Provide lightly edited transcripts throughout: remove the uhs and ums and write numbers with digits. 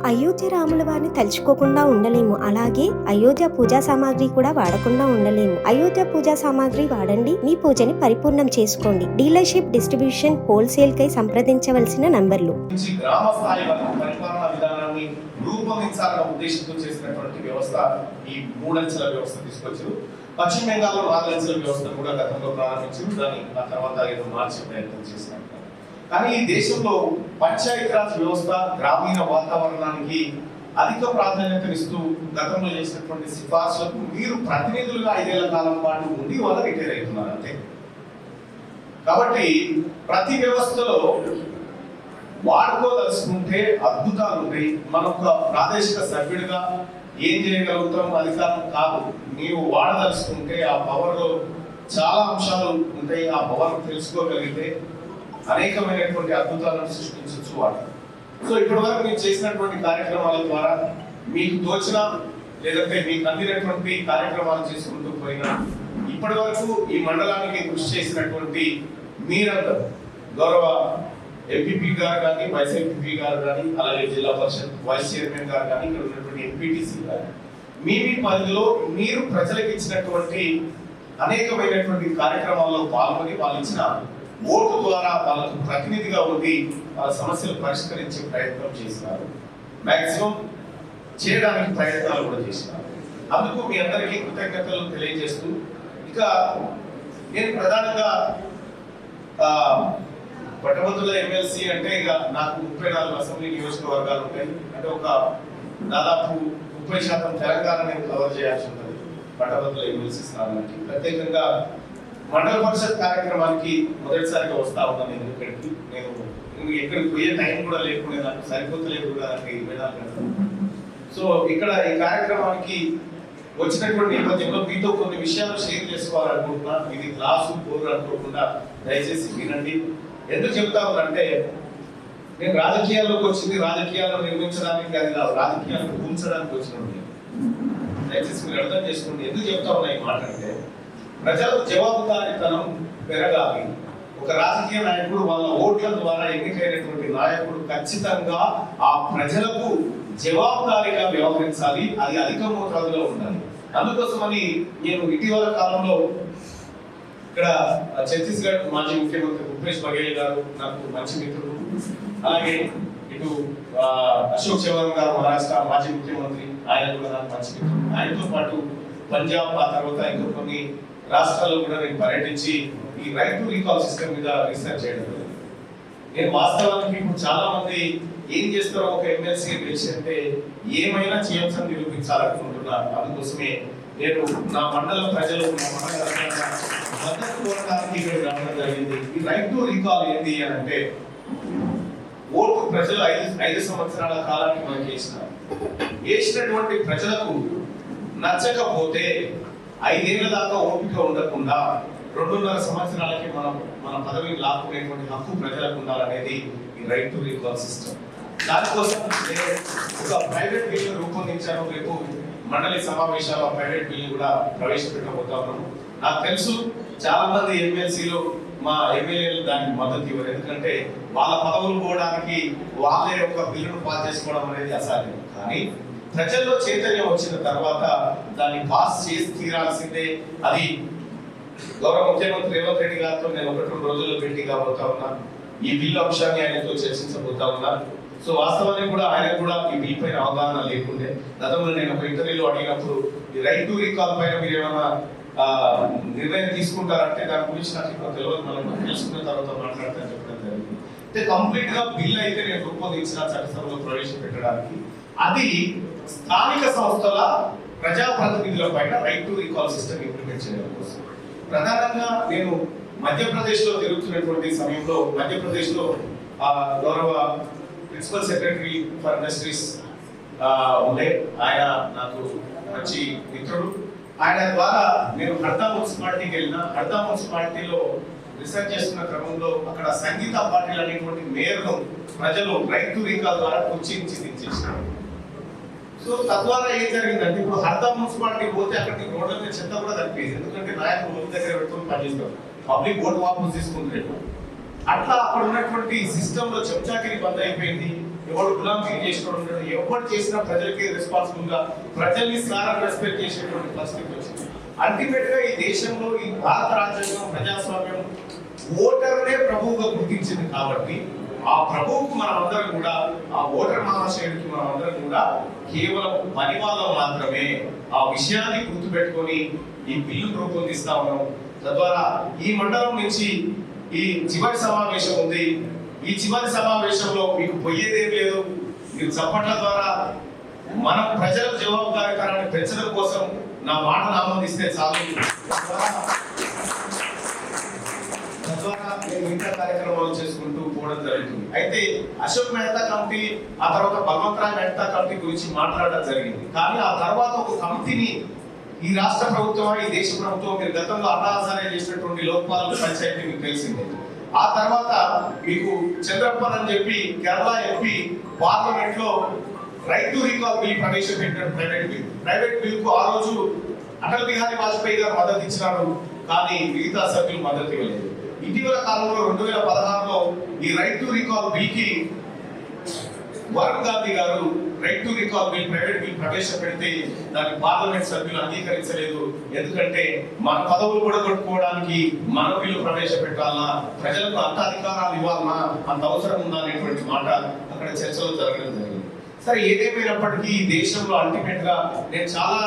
అయోధ్య రాముల వారిని తలుచుకోకుండా ఉండలేము. అలాగే అయోధ్య పూజా సామాగ్రి కూడా వాడకుండా ఉండలేము. అయోధ్య పూజా సామాగ్రి వాడండి, మీ పూజని పరిపూర్ణం చేసుకోండి. డీలర్షిప్, డిస్ట్రిబ్యూషన్, హోల్సేల్ కై సంప్రదించవలసిన నంబర్లు. గ్రామ స్థాయి పరిపాలనా విధానాన్ని రూపొందించాలన్న ఉద్దేశంతో చేసినటువంటి వ్యవస్థ ఈ మూడంచెల వ్యవస్థ తీసుకొచ్చారు. పశ్చిమ బెంగాల్లో 4 అంచెల వ్యవస్థ కూడా గతంలో ప్రారంభించారు. దాన్ని ఆ తర్వాత ఏదో మార్చే ప్రయత్నం చేసినారు. కానీ ఈ దేశంలో పంచాయతీరాజ్ వ్యవస్థ గ్రామీణ వాతావరణానికి అధిక ప్రాధాన్యతనిస్తూ గతంలో చేసినటువంటి సిఫార్సులకు మీరు ప్రతినిధులుగా 5 ఏళ్ల కాలం పాటు ఉండి వాళ్ళు రిటైర్ అవుతున్నారు అంతే. కాబట్టి ప్రతి వ్యవస్థలో వాడుకోదలుచుకుంటే అద్భుతాలు ఉంటాయి. మన ఒక ప్రాదేశిక సభ్యుడిగా ఏం చేయగలుగుతాం అధికారం కాదు. నీవు వాడదలుచుకుంటే ఆ పవర్ లో చాలా అంశాలు ఉంటాయి. ఆ పవర్ తెలుసుకోగలిగితే అనేకమైనటువంటి అద్భుతాలను సృష్టించవచ్చు వాడు. సో ఇప్పటి వరకు మీరు చేసినటువంటి కార్యక్రమాల ద్వారా మీకు తోచిన లేదంటే మీకు అందినటువంటి కార్యక్రమాలు చేసుకుంటూ పోయినా ఇప్పటి వరకు ఈ మండలానికి కృషి చేసినటువంటి మీరందరూ గౌరవ ఎంపీపీ గారు కానీ, వైస్ ఎంపీపీ గారు కానీ, అలాగే జిల్లా పరిషత్ వైస్ చైర్మన్ గారు కానీ, ఇక్కడ ఉన్నటువంటి ఎంపీటీసీ గారు మీ పరిధిలో మీరు ప్రజలకు ఇచ్చినటువంటి అనేకమైనటువంటి కార్యక్రమాల్లో పాల్గొని వాళ్ళు ఇచ్చిన ఓటు ద్వారా వాళ్ళకు ప్రతినిధిగా ఉండి వాళ్ళ సమస్యలు పరిష్కరించే ప్రయత్నం చేసినారు. మాక్సిమం చేయడానికి ప్రయత్నాలు కూడా చేసినారు. అందుకు మీ అందరికీ కృతజ్ఞతలు తెలియజేస్తూ ఇక నేను ప్రధానంగా పట్టభద్రుల ఎమ్మెల్సీ అంటే ఇక నాకు 34 అసెంబ్లీ నియోజకవర్గాలు ఉంటాయి. అంటే ఒక దాదాపు 30% తెలంగాణ నేను కవర్ చేయాల్సి ఉంటుంది పట్టభద్రుల ఎమ్మెల్సీ స్థానానికి. ప్రత్యేకంగా మండల పరిషత్ కార్యక్రమానికి మొదటిసారిగా వస్తా ఉన్నాను. నేను ఎక్కడికి పోయే టైం కూడా లేకుండా నాకు సరిపోతలేదు కూడా 24 గంటలు. సో ఇక్కడ ఈ కార్యక్రమానికి వచ్చినటువంటి నేపథ్యంలో మీతో కొన్ని విషయాలు షేర్ చేసుకోవాలనుకుంటున్నా. ఇది క్లాసు బోర్ అనుకోకుండా దయచేసి వినండి. ఎందుకు చెప్తా ఉందంటే నేను రాజకీయాల్లోకి వచ్చింది రాజకీయాలను నిర్మించడానికి అది కాదు, రాజకీయాలను కూల్చడానికి వచ్చినప్పుడు. దయచేసి మీరు అర్థం చేసుకోండి. ఎందుకు చెప్తా ఉన్నా ఈ మాట అంటే ప్రజలకు జవాబుదారీతనం పెరగాలి. ఒక రాజకీయ నాయకుడు వాళ్ళ ఓట్ల ద్వారా ఎన్నికైనటువంటి నాయకుడు ఖచ్చితంగా ఆ ప్రజలకు జవాబుదారీగా వ్యవహరించాలి. అది అధిక మోతాదులో ఉండాలి. అందుకోసమని నేను ఇటీవల కాలంలో ఇక్కడ ఛత్తీస్గఢ్ మాజీ ముఖ్యమంత్రి భూపేష్ బఘేల్ గారు నాకు మంచి మిత్రుడు. అలాగే ఇటు అశోక్ చవాన్ గారు మహారాష్ట్ర మాజీ ముఖ్యమంత్రి, ఆయన కూడా నాకు మంచి మిత్రుడు. ఆయనతో పాటు పంజాబ్ ఆ తర్వాత ఇంకా కొన్ని రాష్ట్రాల్లో కూడా నేను పర్యటించి ఈ రైట్ టు రీకాల్ సిస్టమ్ మీద రీసెర్చ్ చేయడం జరిగింది. నేను వాస్తవానికి ఇప్పుడు చాలా మంది ఏం చేస్తారో ఒక ఎమ్మెల్సీ గెలిచి అంటే ఏమైనా చేయొచ్చని నిరూపించాలనుకుంటున్నారు. అందుకోసమే నేను నా మండలం ప్రజలు నా మండల మద్దతు కోరడానికి ఇక్కడ రావడం జరిగింది. ఈ రైట్ టు రీకాల్ ఏంటి అని అంటే ఓటు ప్రజలు 5 సంవత్సరాల కాలానికి మనకి వేసినటువంటి ప్రజలకు నచ్చకపోతే 5 ఏళ్ల దాకా ఓపిక ఉండకుండా 2.5 సంవత్సరాలకి మన పదవిని లాక్కునేటువంటి హక్కు ప్రజలకు ఉండాలనేది ఈ రైట్ టు రీకాల్ సిస్టమ్. దానికోసం నేను ఒక ప్రైవేట్ బిల్లు రూపొందించాను. రేపు మండలి సమావేశాల ప్రైవేట్ బిల్లు కూడా ప్రవేశపెట్టబోతా ఉన్నాము. నాకు తెలుసు చాలా మంది ఎమ్మెల్సీలు మా ఎమ్మెల్యేలు దానికి మద్దతు ఇవ్వరు. ఎందుకంటే వాళ్ళ పదవులు పోవడానికి వాళ్ళే ఒక బిల్లును పాస్ చేసుకోవడం అనేది అసాధ్యం. కానీ ప్రజల్లో చైతన్యం వచ్చిన తర్వాత దాన్ని పాస్ చేసి తీరాల్సిందే. అది గౌరవ ముఖ్యమంత్రి రేవంత్ రెడ్డి గారితో నేను 1-2 రోజుల్లో భేటీ కాబోతా ఉన్నా. ఈ బిల్లు అంశాన్ని ఆయనతో చర్చించబోతా ఉన్నా. సో వాస్తవానికి కూడా ఆయన కూడా ఈ బిల్ పైన అవగాహన లేకుండే. గతంలో నేను ఒక ఇంటర్వ్యూలో అడిగినప్పుడు ఈ రైట్ టు రీకాల్ పైన మీరు ఏమైనా నిర్ణయం తీసుకుంటారంటే దాని గురించి నాకు ఇంకా తెలియదు, మనం తెలుసుకున్న తర్వాత మాట్లాడతాను చెప్పడం జరిగింది. అంటే కంప్లీట్ గా బిల్ అయితే నేను రూపొందించిన చట్టసభలో ప్రవేశపెట్టడానికి అది స్థానిక సంస్థల ప్రజాప్రతినిధుల పైన right to recall system implement చేయడం కోసం. ప్రధానంగా నేను మధ్యప్రదేశ్ లో తిరుగుతున్నటువంటి సమయంలో మధ్యప్రదేశ్ లో గౌరవ ప్రిన్సిపల్ సెక్రటరీ ఫర్ ఇండస్ట్రీస్ ఉండే ఆయన నాకు మంచి మిత్రుడు. ఆయన ద్వారా నేను హర్దా మున్సిపాలిటీకి వెళ్ళిన. హర్దా మున్సిపాలిటీలో రీసెర్చ్ చేస్తున్న క్రమంలో అక్కడ సంగీత పార్టీలు అనేటువంటి మేయర్ను ప్రజలు రైట్ టు రీకాల్ ద్వారా కుర్చీంచి దించేసినారు. సో తద్వారా ఏం జరిగిందంటే ఇప్పుడు హర్దా మున్సిపాలిటీ పోతే అక్కడికి రోడ్ల మీద చెత్త కూడా తప్పింది. ఎందుకంటే నాయకులు ఊరి దగ్గర పెట్టుకుని పనిచేస్తారు, పబ్లిక్ ఓటు వాపసు తీసుకుంటారు. అట్లా అక్కడ ఉన్నటువంటి సిస్టమ్ లో చెంచాకిరి బంద్ అయిపోయింది. ఎవడు గులాంగిరి చేసినోడు ఉంటాడు, ఎవరు చేసినా ప్రజలకి రెస్పాన్సిబుల్ గా ప్రజల్ని సారా రెస్పెక్ట్ చేసేటువంటి పరిస్థితి వచ్చింది. అల్టిమేట్ గా ఈ దేశంలో ఈ భారత రాజ్యాంగం ప్రజాస్వామ్యం ఓటర్నే ప్రభువుగా గుర్తించింది కాబట్టి ఆ ప్రభువుకు మనం అందరం కూడా, ఆ ఓటర్ మహాశయుడికి మనం అందరం కూడా కేవలం పని వాళ్ళం మాత్రమే ఆ విషయాన్ని గుర్తుపెట్టుకొని ఈ బిల్లును రూపొందిస్తా ఉన్నాం. తద్వారా ఈ మండలం నుంచి ఈ చివరి సమావేశం ఉంది. ఈ చివరి సమావేశంలో మీకు పోయేదేం లేదు. మీరు చప్పట్ల ద్వారా మనం ప్రజల జవాబుదారీతనాన్ని పెంచడం కోసం నా మాటను ఆమోదిస్తే చాలు. తద్వారా నేను మిగతా కార్యక్రమాలు చేసుకుంటూ పోవడం జరుగుతుంది. అయితే అశోక్ మెహతా కమిటీ, ఆ తర్వాత బలవంతరాయ్ మెహతా కమిటీ గురించి మాట్లాడడం జరిగింది. కానీ ఆ తర్వాత ఒక కమిటీని ఈ రాష్ట్ర ప్రభుత్వం, ఈ దేశ ప్రభుత్వం, మీరు గతంలో అన్నాసారే చేసినటువంటి లోక్పాల్ పంచాయతీ మీకు తెలిసిందే. ఆ తర్వాత మీకు చంద్రప్పన్ అని చెప్పి కేరళ ఎంపీ పార్లమెంట్ లో రైట్ టు రీకాల్ బిల్ ప్రవేశపెట్టారు. ప్రైవేట్ బిల్ కు ఆ రోజు అటల్ బిహారీ వాజ్పేయి గారు మద్దతు ఇచ్చినారు, కానీ మిగతా సభ్యులు మద్దతు ఇవ్వలేదు. ఇటీవల కాలంలో 2016లో ఈ రైట్ టు రీకాల్ బిల్ కి వరుణ్ గాంధీ గారు right to recall bill private bill ప్రవేశపెడితే దాన్ని పార్లమెంట్ సభ్యులు అంగీకరించలేదు. ఎందుకంటే మన పదవులు కూడా కొట్టుకోవడానికి మన బిల్లు ప్రవేశపెట్టాలన్నా, ప్రజలకు అంత అధికారాలు ఇవ్వాలన్నా, అంత అవసరం ఉందా అనేటువంటి మాట అక్కడ చర్చలు జరగడం జరిగింది. సరే, ఏదేమైనప్పటికీ ఈ దేశంలో అల్టిమేట్ గా నేను చాలా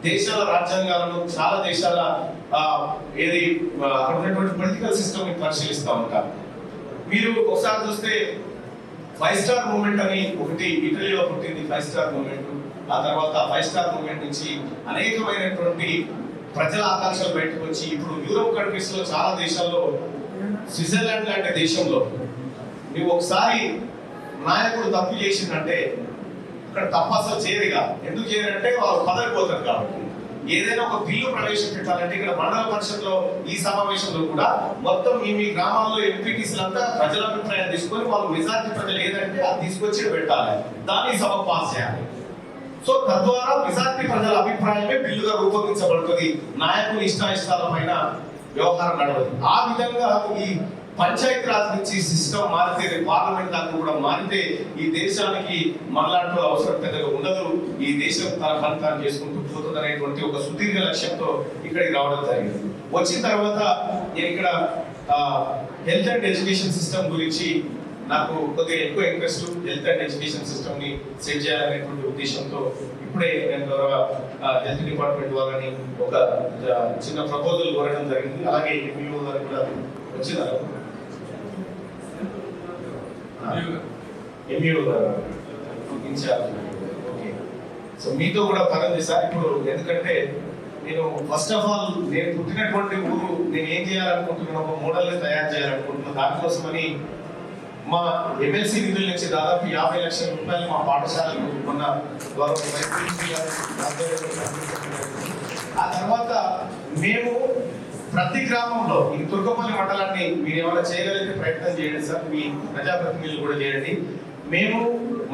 దేశాల రాజ్యాంగాలను, చాలా దేశాల అక్కడ ఉన్నటువంటి పొలిటికల్ సిస్టమ్ ని పరిశీలిస్తా ఉంటాను. మీరు ఒకసారి చూస్తే 5 స్టార్ మూవ్మెంట్ అని ఒకటి ఇటలీలో పుట్టింది. 5 స్టార్ మూవ్మెంట్. ఆ తర్వాత 5 స్టార్ మూవ్మెంట్ నుంచి అనేకమైనటువంటి ప్రజల ఆకాంక్షలు బయటకు వచ్చి ఇప్పుడు యూరోప్ కంట్రీస్ లో, చాలా దేశాల్లో, స్విట్జర్లాండ్ లాంటి దేశంలో నువ్వు ఒకసారి నాయకుడు తప్పు చేసిందంటే అక్కడ తప్పు అసలు చేయరుగా. ఎందుకు చేయరంటే వాళ్ళు పదవిపోతారు కాబట్టి. ఏదైనా ఒక బిల్లు ప్రవేశపెట్టాలంటే ఇక్కడ మండల పరిషత్లో ఈ సమావేశంలో కూడా మొత్తం మీ గ్రామాల్లో ఎంపీటీసీలంతా ప్రజల అభిప్రాయం తీసుకొని వాళ్ళు మెజారిటీ ప్రజలు ఏదంటే అది తీసుకొచ్చి పెట్టాలి, దాన్ని సభ పాస్ చేయాలి. సో తద్వారా మెజారిటీ ప్రజల అభిప్రాయమే బిల్లుగా రూపొందించబడుతుంది. నాయకుల ఇష్టాయిష్టాల పైన వ్యవహారం నడవదు. ఆ విధంగా ఈ పంచాయతీ రాజ్ నుంచి సిస్టమ్ మారితే, పార్లమెంట్ దాకా కూడా మారితే ఈ దేశానికి మనలాంటి అవసరం పెద్దగా ఉండదు. ఈ దేశం తన పని తాను చేసుకుంటూ పోతుంది అనేటువంటి ఒక సుదీర్ఘ లక్ష్యంతో ఇక్కడికి రావడం జరిగింది. వచ్చిన తర్వాత నేను ఇక్కడ హెల్త్ అండ్ ఎడ్యుకేషన్ సిస్టమ్ గురించి నాకు కొద్దిగా ఎక్కువ interest. Health and education system ని సెట్ చేయాలనేటువంటి ఉద్దేశంతో ఇప్పుడే నేను గౌరవ హెల్త్ డిపార్ట్మెంట్ వాళ్ళని ఒక చిన్న ప్రపోజల్ కోరడం జరిగింది. అలాగే ఎంపీఓ గారు కూడా వచ్చినారు. ఎంపీఓ గారు ఇన్ఛార్జ్. ఓకే, సో మీతో కూడా పని చేశారు ఇప్పుడు. ఎందుకంటే నేను ఫస్ట్ ఆఫ్ ఆల్ నేను పుట్టినటువంటి ఊరు, నేను ఏం చేయాలనుకుంటున్నాను, ఒక మోడల్ని తయారు చేయాలనుకుంటున్నాను. దానికోసమని మా ఎమ్మెల్సీ నిధుల నుంచి దాదాపు 50 లక్షల రూపాయలు మా పాఠశాలకు మొన్న ఆ తర్వాత మేము ప్రతి గ్రామంలో ఈ తుర్కపల్లి మండలాన్ని మీరు ఏమైనా చేయగలిగితే ప్రయత్నం చేయండి సార్, మీ ప్రజాప్రతినిధులు కూడా చేయండి. మేము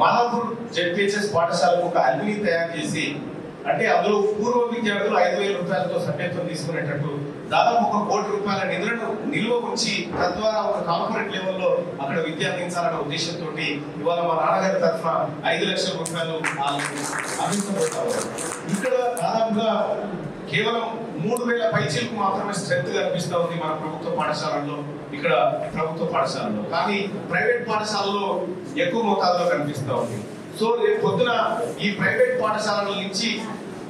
మాదాపూర్ జెడ్పీహెచ్ఎస్ పాఠశాలకు ఒక అల్మిని తయారు చేసి, అంటే అందులో పూర్వ విద్యార్థులు 5,000 రూపాయలతో సభ్యత్వం తీసుకునేటట్టు దాదాపు 1 కోటి రూపాయల నిధులను నిల్వ ఉంచి తద్వారా ఒక కార్పొరేట్ లెవెల్లో అక్కడ విద్య అందించాలన్న ఉద్దేశంతో ఇవాళ మా నాన్నగారి తరఫున 5 లక్షల రూపాయలు అందించబోతారు. ఇక్కడ దాదాపుగా కేవలం 3,000 పైచీలకు మాత్రమే స్ట్రెంత్ కనిపిస్తూ ఉంది మన ప్రభుత్వ పాఠశాలల్లో, ఇక్కడ ప్రభుత్వ పాఠశాలలో. కానీ ప్రైవేట్ పాఠశాలలో ఎక్కువ మోతాదులో కనిపిస్తూ ఉంది. సో రేపు పొద్దున ఈ ప్రైవేట్ పాఠశాలల నుంచి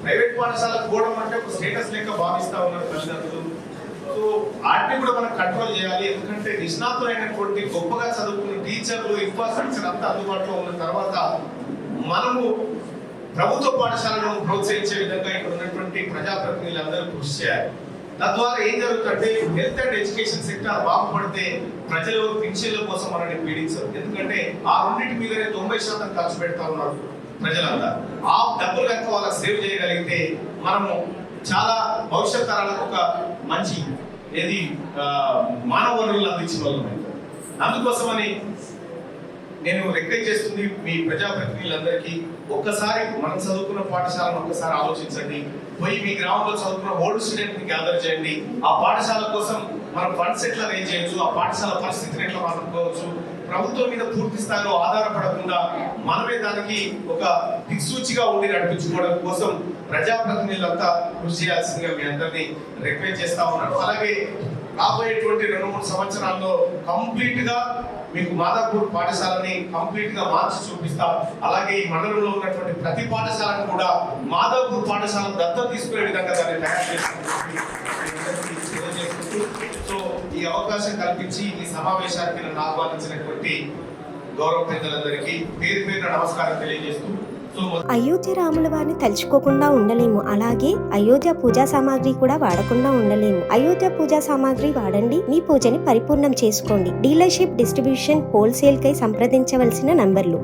ప్రైవేట్ పాఠశాలకు పోవడం అంటే ఒక స్టేటస్ లెక్క భావిస్తూ ఉన్నారు తల్లిదండ్రులు. సో వాటిని కూడా మనం కంట్రోల్ చేయాలి. ఎందుకంటే నిష్ణాతులైనటువంటి గొప్పగా చదువుకున్న టీచర్లు, ఇన్ఫ్రాస్ట్రక్చర్ అంతా అందుబాటులో ఉన్న తర్వాత మనము ప్రభుత్వ పాఠశాలను ప్రోత్సహించే విధంగా ఇక్కడ ఉన్నటువంటి ప్రజాప్రతినిధులందరూ కృషి చేయాలి. తద్వారా ఏం జరుగుతుందంటే హెల్త్ అండ్ ఎడ్యుకేషన్ సెక్టర్ బాగుపడితే ప్రజలు పింఛన్ల కోసం మనల్ని పీడించరు. ఎందుకంటే ఆ రెండింటి మీదనే 90% ఖర్చు పెడతా ఉన్నారు ప్రజలంతా. ఆ డబ్బులు కనుక వాళ్ళకి సేవ్ చేయగలిగితే మనము చాలా భవిష్యత్ తరాలకు ఒక మంచి మానవ వనరులు అందించిన వాళ్ళం అవుతాం. అందుకోసమని నేను రిక్వెస్ట్ చేస్తుంది మీ ప్రజాప్రతినిధులందరికీ, ఒక్కసారి మనం చదువుకున్న పాఠశాలను ఒక్కసారి ఆలోచించండి. పోయి మీ గ్రామంలో చదువుకున్న ఓల్డ్ స్టూడెంట్ ని గ్యాదర్ చేయండి. ఆ పాఠశాల కోసం మనం ఫండ్స్ ఎట్లా రేంజ్ చేయొచ్చు, ఆ పాఠశాల పరిస్థితిని ఎట్లా మార్చుకోవచ్చు, ప్రభుత్వం మీద పూర్తి స్థాయిలో ఆధారపడకుండా మనమే దానికి ఒక దిక్సూచిగా ఉండి నడిపించుకోవడం కోసం ప్రజాప్రతినిధులంతా కృషి చేయాల్సిందిగా మీ అందరినీ రిక్వెస్ట్ చేస్తా ఉన్నాను. అలాగే రాబోయేటువంటి 2-3 సంవత్సరాల్లో కంప్లీట్ గా మీకు మాదాపూర్ పాఠశాలని కంప్లీట్ గా మార్చి చూపిస్తాం. అలాగే ఈ మండలంలో ఉన్నటువంటి ప్రతి పాఠశాలను కూడా మాదాపూర్ పాఠశాల దత్తత తీసుకునే విధంగా దాన్ని తయారు చేసుకుంటూ సో ఈ అవకాశం కల్పించి ఈ సమావేశానికి నన్ను ఆహ్వానించినటువంటి గౌరవ పెద్దలందరికీ పేరు పేరున నమస్కారం తెలియజేస్తూ అయోధ్య రాముల వారిని తలుచుకోకుండా ఉండలేము. అలాగే అయోధ్య పూజా సామాగ్రి కూడా వాడకుండా ఉండలేము. అయోధ్య పూజా సామాగ్రి వాడండి, మీ పూజని పరిపూర్ణం చేసుకోండి. డీలర్షిప్, డిస్ట్రిబ్యూషన్, హోల్సేల్ కై సంప్రదించవలసిన నంబర్లు